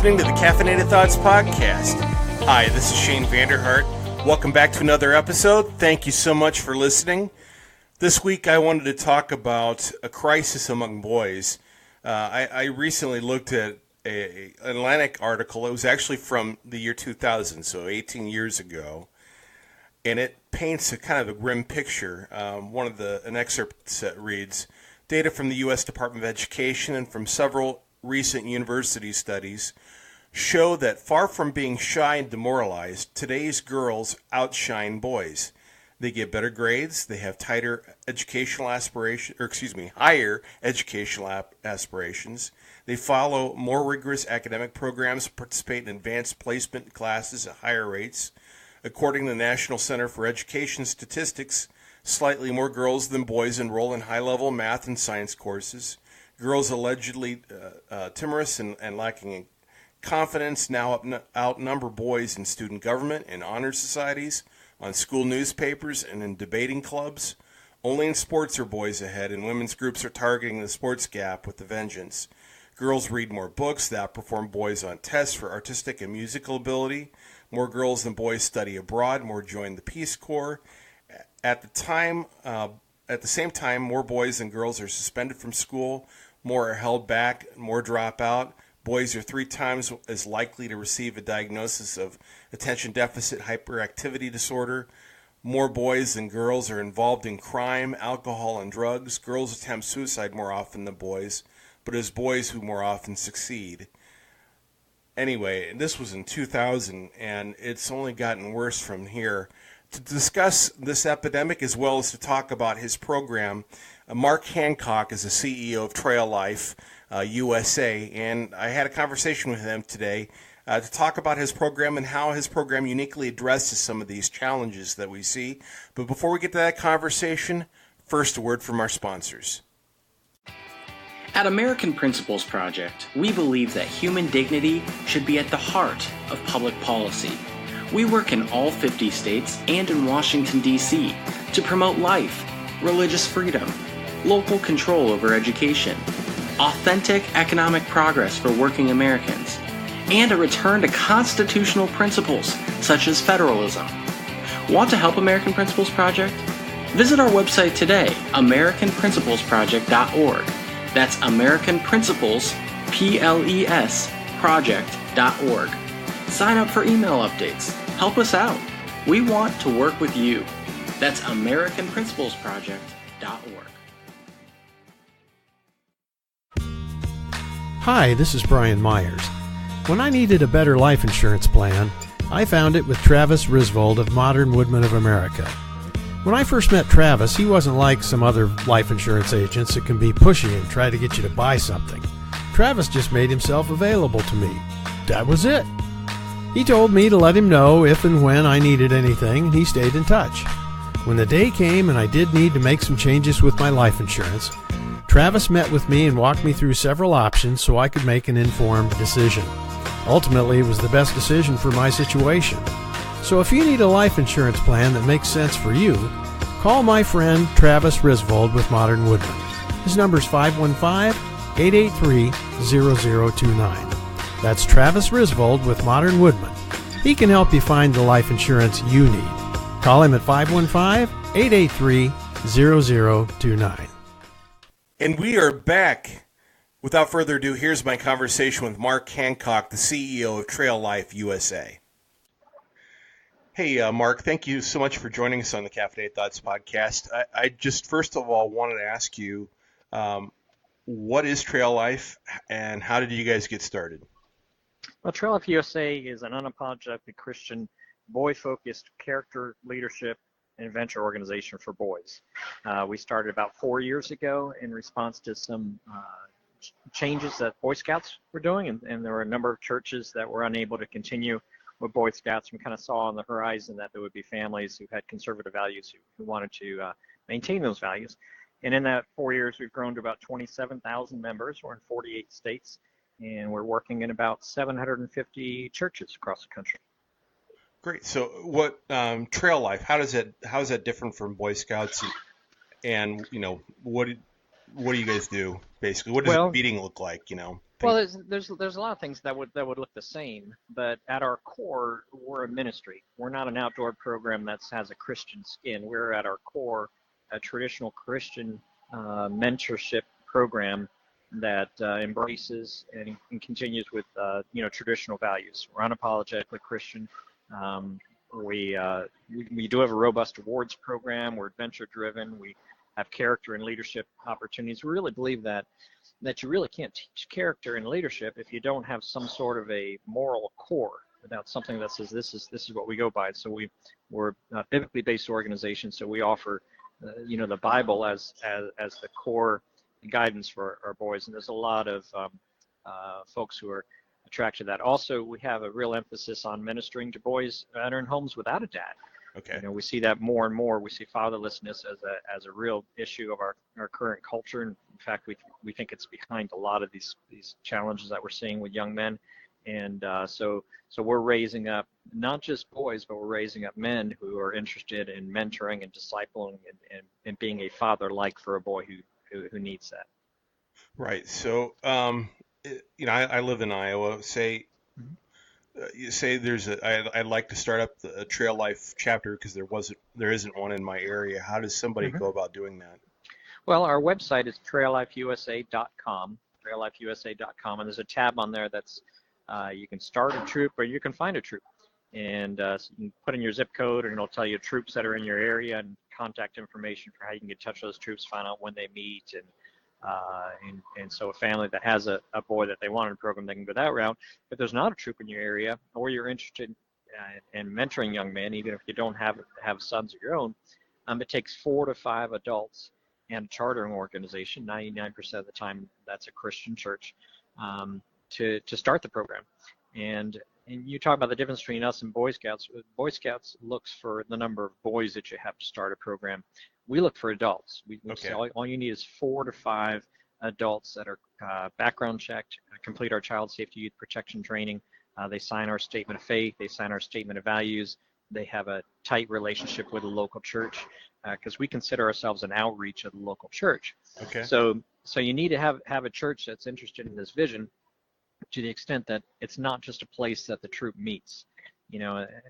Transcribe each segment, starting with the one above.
listening to the Caffeinated Thoughts Podcast. Hi, this is Shane Vander Hart. Welcome back to another episode. Thank you so much for listening. This week I wanted to talk about a crisis among boys. I recently looked at an Atlantic article. It was actually from the year 2000, so 18 years ago. And it paints a kind of a grim picture. An excerpt that reads, data from the U.S. Department of Education and from several recent university studies show that far from being shy and demoralized, today's girls outshine boys. They get better grades, they have higher educational aspirations, they follow more rigorous academic programs, participate in advanced placement classes at higher rates. According to the National Center for Education Statistics, slightly more girls than boys enroll in high-level math and science courses. Girls allegedly timorous and lacking in confidence now outnumber boys in student government and honor societies, on school newspapers, and in debating clubs. Only in sports are boys ahead, and women's groups are targeting the sports gap with a vengeance. Girls read more books that outperform boys on tests for artistic and musical ability. More girls than boys study abroad. More join the Peace Corps. At the same time, more boys than girls are suspended from school. More are held back. More drop out. Boys are 3 times as likely to receive a diagnosis of attention deficit hyperactivity disorder. More boys than girls are involved in crime, alcohol, and drugs. Girls attempt suicide more often than boys, but it's boys who more often succeed. Anyway, this was in 2000, and it's only gotten worse from here. To discuss this epidemic as well as to talk about his program, Mark Hancock is the CEO of Trail Life USA, and I had a conversation with him today to talk about his program and how his program uniquely addresses some of these challenges that we see. But before we get to that conversation, first a word from our sponsors. At American Principles Project, we believe that human dignity should be at the heart of public policy. We work in all 50 states and in Washington, D.C. to promote life, religious freedom, local control over education, authentic economic progress for working Americans, and a return to constitutional principles such as federalism. Want to help American Principles Project? Visit our website today, AmericanPrinciplesProject.org. That's American Principles, PLES, project.org. Sign up for email updates. Help us out. We want to work with you. That's AmericanPrinciplesProject.org. Hi, this is Brian Myers. When I needed a better life insurance plan, I found it with Travis Risvold of Modern Woodmen of America. When I first met Travis, he wasn't like some other life insurance agents that can be pushy and try to get you to buy something. Travis just made himself available to me. That was it. He told me to let him know if and when I needed anything, and he stayed in touch. When the day came and I did need to make some changes with my life insurance, Travis met with me and walked me through several options so I could make an informed decision. Ultimately, it was the best decision for my situation. So if you need a life insurance plan that makes sense for you, call my friend Travis Risvold with Modern Woodmen. His number is 515-883-0029. That's Travis Risvold with Modern Woodmen. He can help you find the life insurance you need. Call him at 515-883-0029. And we are back. Without further ado, here's my conversation with Mark Hancock, the CEO of Trail Life USA. Hey, Mark, thank you so much for joining us on the Caffeinated Thoughts Podcast. I just, first of all, wanted to ask you, what is Trail Life, and how did you guys get started? Well, Trail Life USA is an unapologetic Christian, boy-focused character, leadership, and adventure organization for boys. We started about 4 years ago in response to some changes that Boy Scouts were doing, and there were a number of churches that were unable to continue with Boy Scouts. We kind of saw on the horizon that there would be families who had conservative values who wanted to maintain those values. And in that 4 years, we've grown to about 27,000 members. We're in 48 states, and we're working in about 750 churches across the country. Great. So what Trail Life, how is that different from Boy Scouts, and you know, what do you guys do basically? What does a meeting look like, you know? Well, there's a lot of things that would look the same, but at our core, we're a ministry. We're not an outdoor program that has a Christian skin. We're at our core a traditional Christian mentorship program that embraces and continues with traditional values. We're unapologetically Christian. We do have a robust awards program. We're adventure driven. We have character and leadership opportunities. We really believe that you really can't teach character and leadership if you don't have some sort of a moral core, without something that says this is what we go by. So we're a biblically based organization. So we offer the Bible as the core guidance for our boys, and there's a lot of folks who are attracted to that. Also, we have a real emphasis on ministering to boys that are in homes without a dad. Okay. We see that more and more. We see fatherlessness as a real issue of our current culture. And in fact, we think it's behind a lot of these challenges that we're seeing with young men. And so we're raising up not just boys, but we're raising up men who are interested in mentoring and discipling and being a father like for a boy who needs that. Right. So I live in Iowa. You say I'd like to start up a trail life chapter because there isn't one in my area. How does somebody go about doing that? Well, our website is traillifeusa.com, traillifeusa.com, and there's a tab on there that's you can start a troop or you can find a troop, and so you can put in your zip code and it'll tell you troops that are in your area and contact information for how you can get in touch with those troops, find out when they meet, and so a family that has a boy that they want in a program, they can go that route. If there's not a troop in your area, or you're interested in mentoring young men, even if you don't have sons of your own, it takes 4 to 5 adults and a chartering organization, 99% of the time that's a Christian church, to start the program. And you talk about the difference between us and Boy Scouts. Boy Scouts looks for the number of boys that you have to start a program. We look for adults. We say all you need is 4 to 5 adults that are background checked, complete our child safety youth protection training. They sign our statement of faith. They sign our statement of values. They have a tight relationship with the local church because we consider ourselves an outreach of the local church. Okay. So you need to have a church that's interested in this vision, to the extent that it's not just a place that the troop meets.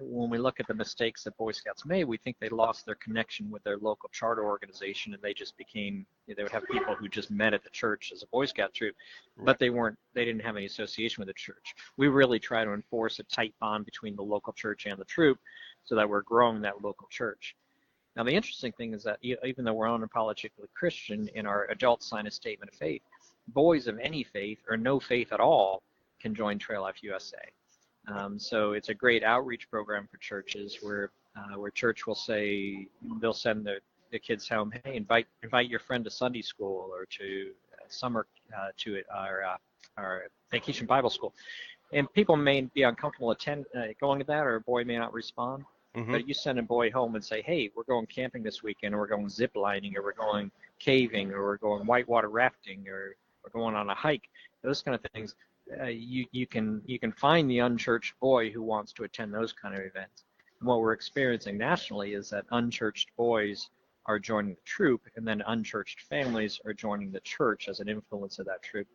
When we look at the mistakes that Boy Scouts made, we think they lost their connection with their local charter organization, and they just became, they would have people who just met at the church as a Boy Scout troop, but they didn't have any association with the church. We really try to enforce a tight bond between the local church and the troop so that we're growing that local church. Now, the interesting thing is that even though we're unapologetically Christian, in our adults sign a statement of faith, boys of any faith or no faith at all can join Trail Life USA. So it's a great outreach program for churches where church will say, they'll send the kids home, hey, invite your friend to Sunday school or to summer to our vacation Bible school. And people may be uncomfortable going to that, or a boy may not respond. Mm-hmm. But you send a boy home and say, hey, we're going camping this weekend, or we're going zip lining, or we're going caving, or we're going whitewater rafting, or we're going on a hike, those kind of things. You can find the unchurched boy who wants to attend those kind of events. And what we're experiencing nationally is that unchurched boys are joining the troop, and then unchurched families are joining the church as an influence of that troop.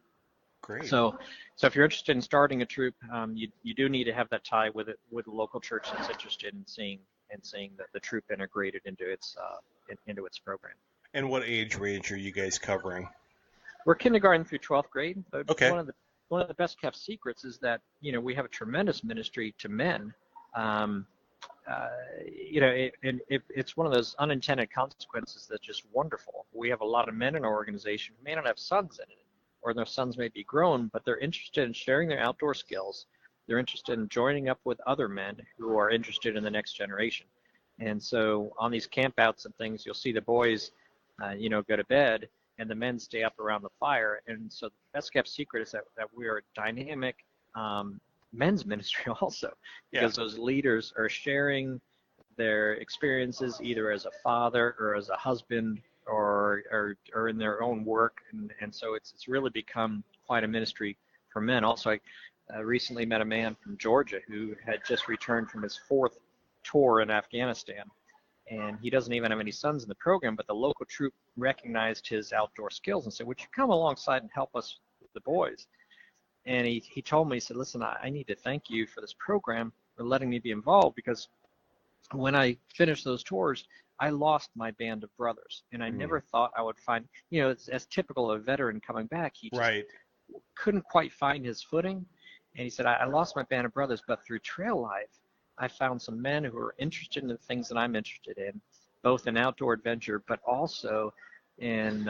Great. So if you're interested in starting a troop, you do need to have that tie with a local church that's interested in seeing that the troop integrated into its program. And what age range are you guys covering? We're kindergarten through 12th grade. Okay. One of the best kept secrets is that we have a tremendous ministry to men. It's one of those unintended consequences that's just wonderful. We have a lot of men in our organization who may not have sons in it, or their sons may be grown, but they're interested in sharing their outdoor skills. They're interested in joining up with other men who are interested in the next generation. And so on these campouts and things, you'll see the boys, go to bed, and the men stay up around the fire. And so the best kept secret is that we are a dynamic men's ministry also, because those leaders are sharing their experiences either as a father or as a husband or in their own work. And so it's really become quite a ministry for men. Also, I recently met a man from Georgia who had just returned from his 4th tour in Afghanistan. And he doesn't even have any sons in the program, but the local troop recognized his outdoor skills and said, would you come alongside and help us with the boys? And he told me, he said, listen, I need to thank you for this program, for letting me be involved, because when I finished those tours, I lost my band of brothers. And I never thought I would find, it's as typical of a veteran coming back, he just couldn't quite find his footing. And he said, I lost my band of brothers, but through trail life, I found some men who are interested in the things that I'm interested in, both in outdoor adventure, but also in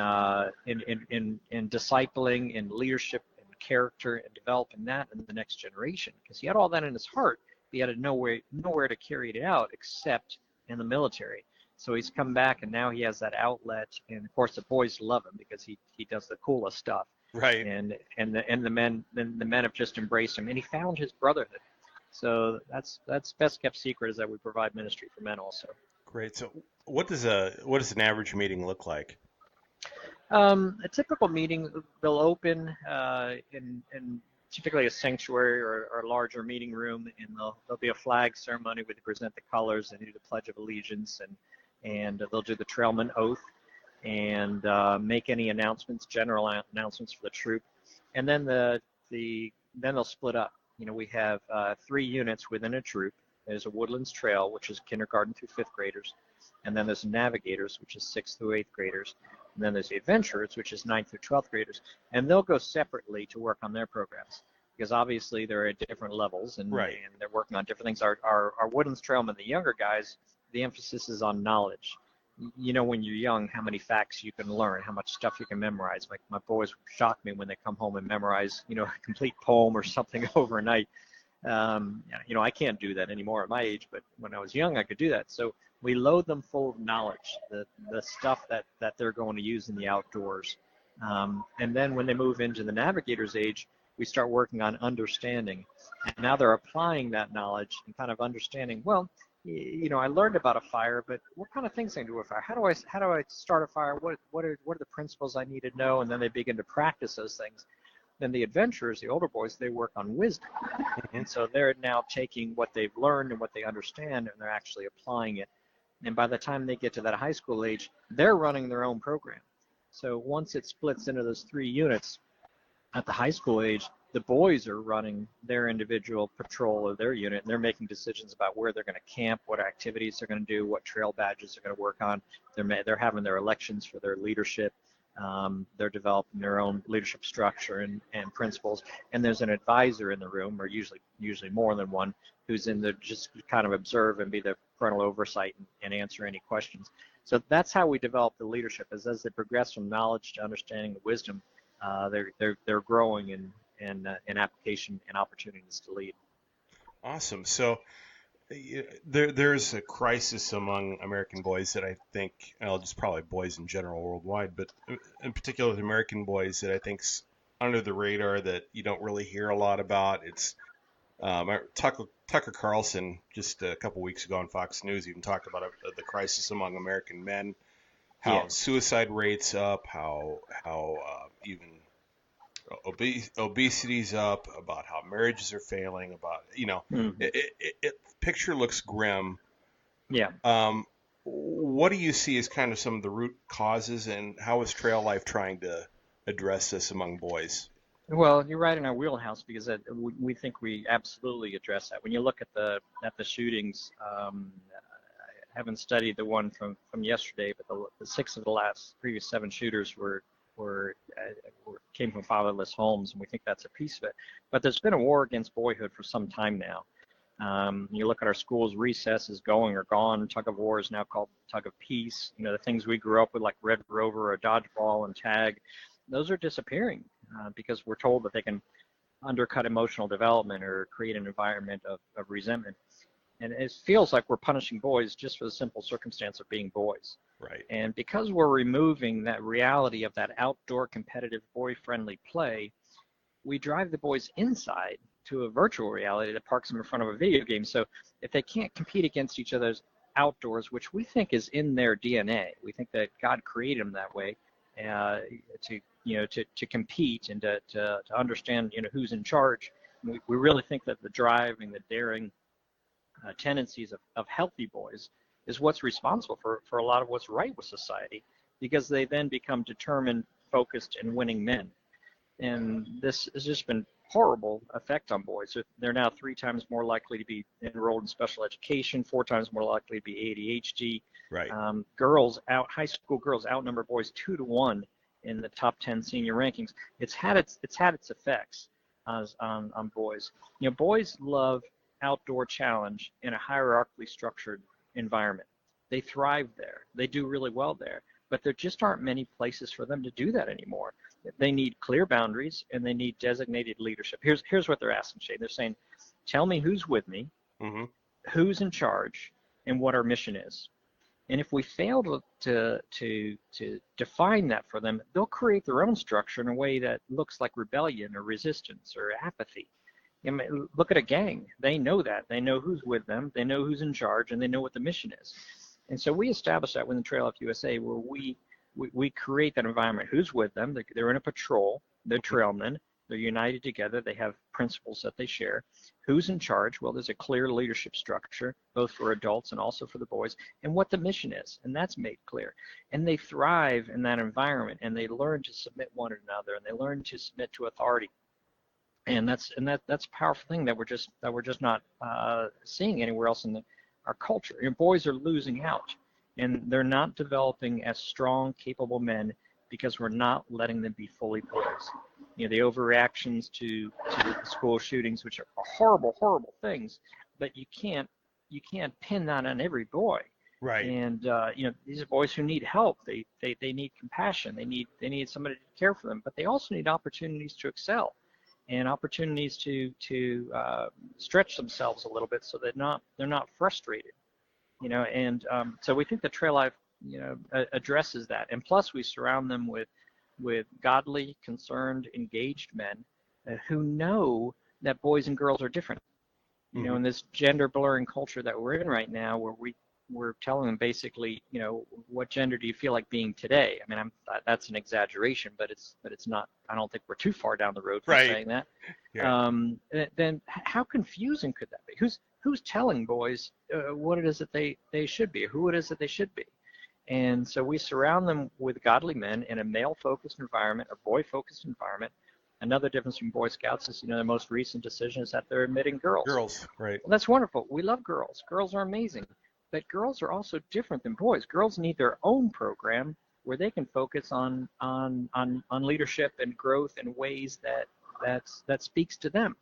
discipling, in leadership, and character, and developing that in the next generation. Because he had all that in his heart, but he had nowhere to carry it out except in the military. So he's come back, and now he has that outlet, and of course the boys love him because he does the coolest stuff. Right. And the men have just embraced him, and he found his brotherhood. So that's best kept secret, is that we provide ministry for men also. Great. So what does an average meeting look like? A typical meeting, they'll open in typically a sanctuary or a larger meeting room, and there'll be a flag ceremony where they present the colors and do the Pledge of Allegiance, and they'll do the trailman oath, and make any announcements, general announcements for the troop, and then then they'll split up. We have 3 units within a troop. There's a Woodlands Trail, which is kindergarten through 5th graders, and then there's Navigators, which is 6th through 8th graders, and then there's the Adventurers, which is 9th through 12th graders, and they'll go separately to work on their programs, because obviously they're at different levels, and they're working on different things. Our Woodlands Trailmen, the younger guys, the emphasis is on knowledge. When you're young, how many facts you can learn, how much stuff you can memorize. My boys shock me when they come home and memorize, a complete poem or something overnight. I can't do that anymore at my age, but when I was young, I could do that. So we load them full of knowledge, the stuff that they're going to use in the outdoors. And then when they move into the Navigator's age, we start working on understanding. And now they're applying that knowledge and kind of understanding, well, I learned about a fire, but what kind of things can I do with fire? How do I start a fire? What are the principles I need to know? And then they begin to practice those things. Then the Adventurers, the older boys, they work on wisdom. And so they're now taking what they've learned and what they understand, and they're actually applying it. And by the time they get to that high school age, they're running their own program. So once it splits into those 3 units at the high school age, the boys are running their individual patrol of their unit, and they're making decisions about where they're going to camp, what activities they're going to do, what trail badges they're going to work on. They're having their elections for their leadership. They're developing their own leadership structure and principles. And there's an advisor in the room, or usually more than one, who's in there just kind of observe and be the parental oversight and answer any questions. So that's how we develop the leadership, is as they progress from knowledge to understanding to wisdom, they're growing in application and opportunities to lead. Awesome. So there's a crisis among American boys that I think, just probably boys in general worldwide, but in particular the American boys, that I think's under the radar, that you don't really hear a lot about. It's Tucker Carlson just a couple weeks ago on Fox News even talked about the crisis among American men, how suicide rates up, how even obesity's up, about how marriages are failing, about picture looks grim. What do you see as kind of some of the root causes, and how is trail life trying to address this among boys? Well, you're right in our wheelhouse, because we think we absolutely address that. When you look at the shootings, I haven't studied the one from yesterday, but the 6 of the previous 7 shooters came from fatherless homes, and we think that's a piece of it. But there's been a war against boyhood for some time now. You look at our schools, recess is going or gone. Tug of war is now called tug of peace. The things we grew up with, like Red Rover or dodgeball and tag, those are disappearing because we're told that they can undercut emotional development or create an environment of resentment. And it feels like we're punishing boys just for the simple circumstance of being boys. Right. And because we're removing that reality of that outdoor competitive boy-friendly play, we drive the boys inside to a virtual reality that parks them in front of a video game. So if they can't compete against each other's outdoors, which we think is in their DNA, we think that God created them that way, to compete and to understand who's in charge. We really think that the drive and the daring tendencies of healthy boys is what's responsible for a lot of what's right with society, because they then become determined, focused, and winning men. And this has just been horrible effect on boys. They're now 3 times more likely to be enrolled in special education, 4 times more likely to be ADHD. Right. High school girls outnumber boys 2 to 1 in the top 10 senior rankings. It's had its effects on boys. Boys love outdoor challenge in a hierarchically structured environment. They thrive there. They do really well there. But there just aren't many places for them to do that anymore. They need clear boundaries, and they need designated leadership. Here's what they're asking, Shane. They're saying, tell me who's with me, who's in charge, and what our mission is. And if we fail to define that for them, they'll create their own structure in a way that looks like rebellion or resistance or apathy. Look at a gang. They know that. They know who's with them. They know who's in charge, and they know what the mission is. And so we established that within Trail Life USA, where we create that environment. Who's with them? They're in a patrol. They're trailmen. They're united together. They have principles that they share. Who's in charge? Well, there's a clear leadership structure, both for adults and also for the boys, and what the mission is, and that's made clear. And they thrive in that environment, and they learn to submit one to another, and they learn to submit to authority. And that's a powerful thing that we're just not seeing anywhere else in our culture. Boys are losing out, and they're not developing as strong, capable men because we're not letting them be fully boys. The overreactions to school shootings, which are horrible, horrible things, but you can't pin that on every boy. Right. And these are boys who need help. They need compassion. They need somebody to care for them, but they also need opportunities to excel, and opportunities to stretch themselves a little bit so that they're not frustrated, And so we think the Trail Life, addresses that, and plus we surround them with godly, concerned, engaged men who know that boys and girls are different. In this gender blurring culture that we're in right now, where we're telling them basically, what gender do you feel like being today? I mean, that's an exaggeration, but it's not. I don't think we're too far down the road from saying that. Yeah. Then how confusing could that be? Who's telling boys what it is that they should be, or who it is that they should be? And so we surround them with godly men in a male-focused environment, a boy-focused environment. Another difference from Boy Scouts is, the most recent decision is that they're admitting girls. Girls, right. Well, that's wonderful. We love girls. Girls are amazing. But girls are also different than boys. Girls need their own program where they can focus on leadership and growth in ways that speaks to them.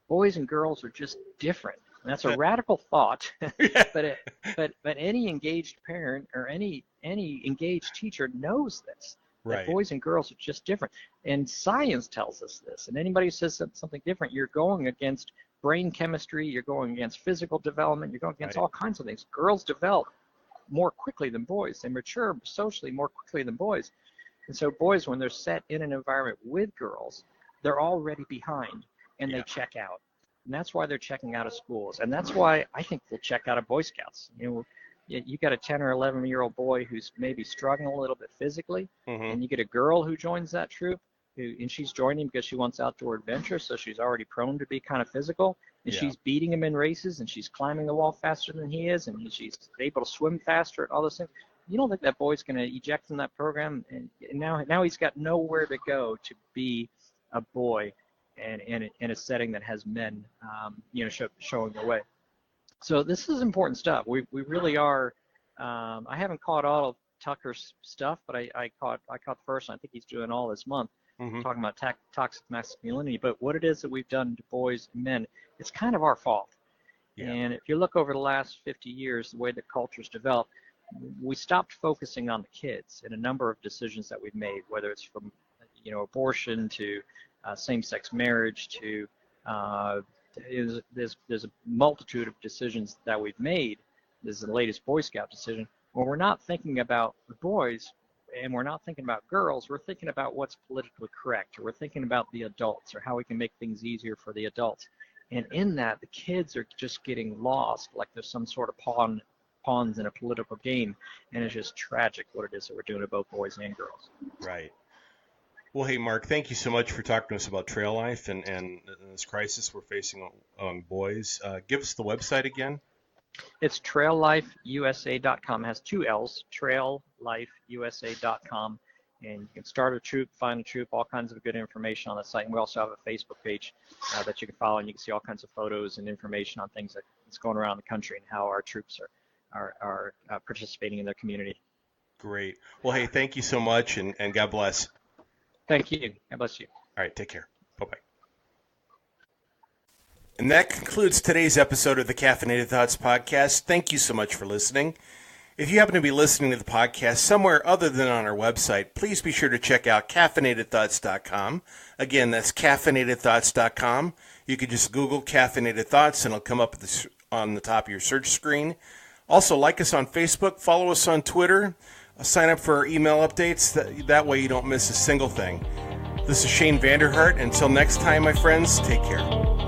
Boys and girls are just different. And that's a radical thought, but any engaged parent or any engaged teacher knows this. That boys and girls are just different. And science tells us this. And anybody who says something different, you're going against brain chemistry, you're going against physical development, you're going against all kinds of things. Girls develop more quickly than boys. They mature socially more quickly than boys. And so boys, when they're set in an environment with girls, they're already behind, and they check out. And that's why they're checking out of schools. And that's why I think they'll check out of Boy Scouts. You got a 10 or 11-year-old boy who's maybe struggling a little bit physically, and you get a girl who joins that troop, and she's joining because she wants outdoor adventure, so she's already prone to be kind of physical, and she's beating him in races, and she's climbing the wall faster than he is, and she's able to swim faster, all those things. You don't think that boy's going to eject from that program, and now he's got nowhere to go to be a boy and in a setting that has men, showing the way. So this is important stuff. We really are. I haven't caught all of Tucker's stuff, but I caught the first one. I think he's doing all this month, talking about toxic masculinity. But what it is that we've done to boys and men, it's kind of our fault. Yeah. And if you look over the last 50 years, the way that culture's developed, we stopped focusing on the kids in a number of decisions that we've made, whether it's from abortion to same-sex marriage to there's a multitude of decisions that we've made. This is the latest Boy Scout decision. When we're not thinking about the boys and we're not thinking about girls, we're thinking about what's politically correct, or we're thinking about the adults, or how we can make things easier for the adults. And in that, the kids are just getting lost, like there's some sort of pawns in a political game, and it's just tragic what it is that we're doing to both boys and girls. Right. Well, hey, Mark, thank you so much for talking to us about Trail Life and this crisis we're facing on boys. Give us the website again. It's traillifeusa.com. It has 2 L's, traillifeusa.com. And you can start a troop, find a troop, all kinds of good information on the site. And we also have a Facebook page that you can follow, and you can see all kinds of photos and information on things that's going around the country and how our troops are participating in their community. Great. Well, hey, thank you so much, and God bless. Thank you. God bless you. All right, take care. Bye-bye. And that concludes today's episode of the Caffeinated Thoughts Podcast. Thank you so much for listening. If you happen to be listening to the podcast somewhere other than on our website, please be sure to check out caffeinatedthoughts.com. Again, that's caffeinatedthoughts.com. You can just Google Caffeinated Thoughts, and it'll come up on the top of your search screen. Also, like us on Facebook, follow us on Twitter, sign up for our email updates. That way you don't miss a single thing. This is Shane Vander Hart. Until next time, my friends, take care.